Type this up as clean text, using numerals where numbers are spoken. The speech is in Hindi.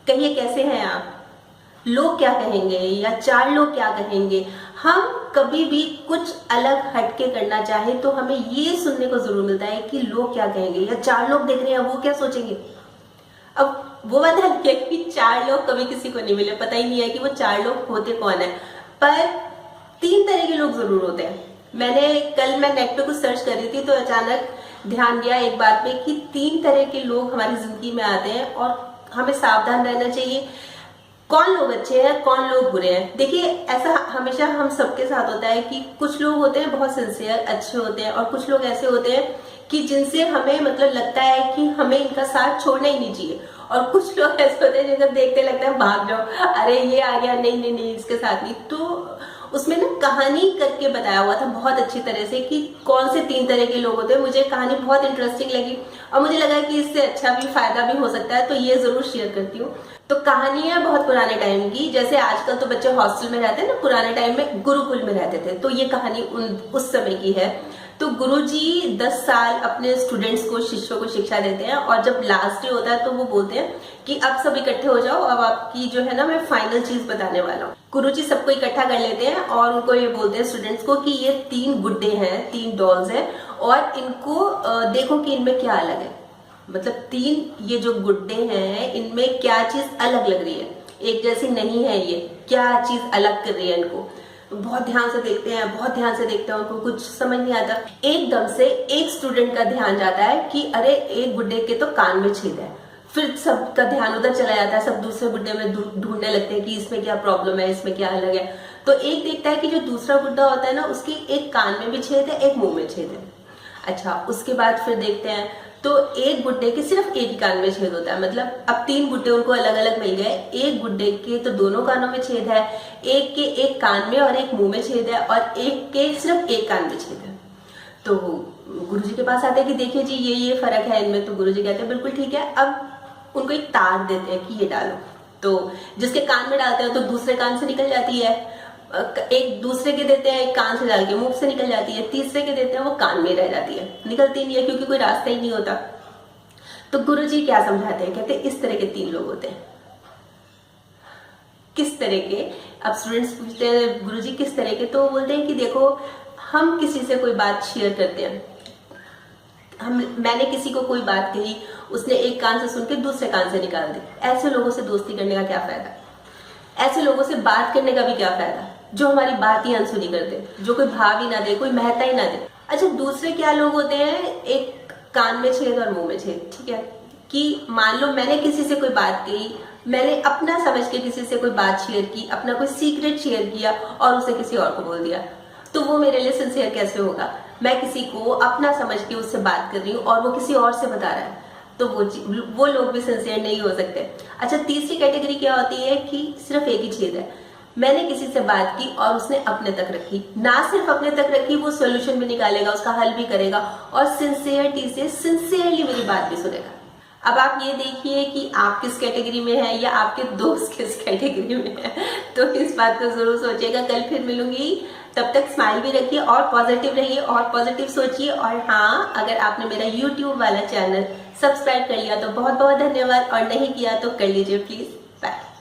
कहिए कैसे हैं आप, लोग क्या कहेंगे या चार लोग क्या कहेंगे। हम कभी भी कुछ अलग हटके करना चाहे तो हमें ये सुनने को जरूर मिलता है कि लोग क्या कहेंगे या चार लोग देख रहे हैं वो क्या सोचेंगे। अब वो बात है कि चार लोग कभी किसी को नहीं मिले, पता ही नहीं है कि वो चार लोग होते कौन है, पर तीन तरह के लोग जरूर होते हैं। मैं नेट पे कुछ सर्च कर रही थी तो अचानक ध्यान दिया एक बात पे कि तीन तरह के लोग हमारी जिंदगी में आते हैं और हमें सावधान रहना चाहिए कौन लोग अच्छे हैं कौन लोग बुरे हैं। देखिए ऐसा हमेशा हम सबके साथ होता है कि कुछ लोग होते हैं बहुत सिंसियर अच्छे होते हैं और कुछ लोग ऐसे होते हैं कि जिनसे हमें मतलब लगता है कि हमें इनका साथ छोड़ना ही नहीं चाहिए, और कुछ लोग ऐसे होते हैं जिनको देखते लगता है भाग जाओ, अरे ये आ गया, नहीं नहीं नहीं इसके साथ नहीं। तो उसमें ना कहानी करके बताया हुआ था बहुत अच्छी तरह से कि कौन से तीन तरह के लोग होते हैं। मुझे कहानी बहुत इंटरेस्टिंग लगी और मुझे लगा कि इससे अच्छा भी फायदा भी हो सकता है, तो ये जरूर शेयर करती हूँ। तो कहानी है बहुत पुराने टाइम की, जैसे आजकल तो बच्चे हॉस्टल में रहते हैं ना, पुराने टाइम में गुरुकुल में रहते थे, तो ये कहानी उस समय की है। तो गुरुजी 10 साल अपने स्टूडेंट्स को शिष्यों को शिक्षा देते हैं और जब लास्ट डे होता है तो वो बोलते हैं कि अब सब इकट्ठे हो जाओ, अब आपकी जो है ना मैं फाइनल चीज बताने वाला हूँ। गुरुजी सबको इकट्ठा कर लेते हैं और उनको ये बोलते हैं स्टूडेंट्स को कि ये 3 गुड्डे हैं, 3 डॉल्स हैं और इनको देखो कि इनमें क्या अलग है। मतलब 3 ये जो गुड्डे हैं इनमें क्या चीज अलग लग रही है, एक जैसी नहीं है, ये क्या चीज अलग कर रही है इनको। बहुत ध्यान से देखते हैं, बहुत ध्यान से देखते हैं, उनको कुछ समझ नहीं आता। एकदम से एक स्टूडेंट का ध्यान जाता है कि अरे एक गुड्डे के तो कान में छेद है। फिर सबका ध्यान उधर चला जाता है, सब दूसरे गुड्डे में ढूंढने लगते हैं कि इसमें क्या प्रॉब्लम है, इसमें क्या अलग है। तो एक देखता है कि जो दूसरा गुड्डा होता है ना उसके एक कान में भी छेद है, एक मुंह में छेद है। अच्छा, उसके बाद फिर देखते हैं तो एक गुड्डे के सिर्फ एक ही कान में छेद होता है। मतलब अब 3 गुड्डे उनको अलग अलग मिल गए, एक गुड्डे के तो दोनों कानों में छेद है, एक के एक कान में और एक मुंह में छेद है और एक के सिर्फ एक कान में छेद है। तो गुरुजी के पास आते हैं कि देखिए जी ये फर्क है इनमें। तो गुरुजी कहते हैं बिल्कुल ठीक है। अब उनको एक तार देते हैं कि ये डालो, तो जिसके कान में डालते हैं तो दूसरे कान से निकल जाती है, एक दूसरे के देते हैं एक कान से डाल के मुंह से निकल जाती है, तीसरे के देते हैं वो कान में रह जाती है, निकलती नहीं है क्योंकि कोई रास्ता ही नहीं होता। तो गुरुजी क्या समझाते हैं, कहते हैं इस तरह के 3 लोग होते हैं। किस तरह के? अब स्टूडेंट्स पूछते हैं गुरुजी किस तरह के, तो बोलते हैं कि देखो हम किसी से कोई बात शेयर करते हैं, मैंने किसी को कोई बात कही, उसने एक कान से सुन के दूसरे कान से निकाल दी। ऐसे लोगों से दोस्ती करने का क्या फायदा, ऐसे लोगों से बात करने का भी क्या फायदा जो हमारी बात ही अनसुनी कर दे, जो कोई भाव ही ना दे, कोई महत्ता ही ना दे। अच्छा, दूसरे क्या लोग होते हैं, एक कान में छेद और मुंह में छेद। ठीक है कि मान लो मैंने किसी से कोई बात कही, मैंने अपना समझ के किसी से कोई बात शेयर की, अपना कोई सीक्रेट शेयर किया और उसे किसी और को बोल दिया, तो वो मेरे लिए सिंसियर कैसे होगा। मैं किसी को अपना समझ के उससे बात कर रही हूँ और वो किसी और से बता रहा है, तो वो लोग भी सिंसियर नहीं हो सकते। अच्छा, तीसरी कैटेगरी क्या होती है कि सिर्फ एक ही छेद है, मैंने किसी से बात की और उसने अपने तक रखी, ना सिर्फ अपने तक रखी, वो सॉल्यूशन भी निकालेगा, उसका हल भी करेगा और सिंसियरिटी से सिंसियरली मेरी बात भी सुनेगा। अब आप ये देखिए कि आप किस कैटेगरी में हैं या आपके दोस्त किस कैटेगरी में है, तो इस बात को जरूर सोचिएगा। कल फिर मिलूंगी, तब तक स्माइल भी रखिए और पॉजिटिव रहिए और पॉजिटिव सोचिए। और हाँ, अगर आपने मेरा यूट्यूब वाला चैनल सब्सक्राइब कर लिया तो बहुत बहुत धन्यवाद, और नहीं किया तो कर लीजिए प्लीज।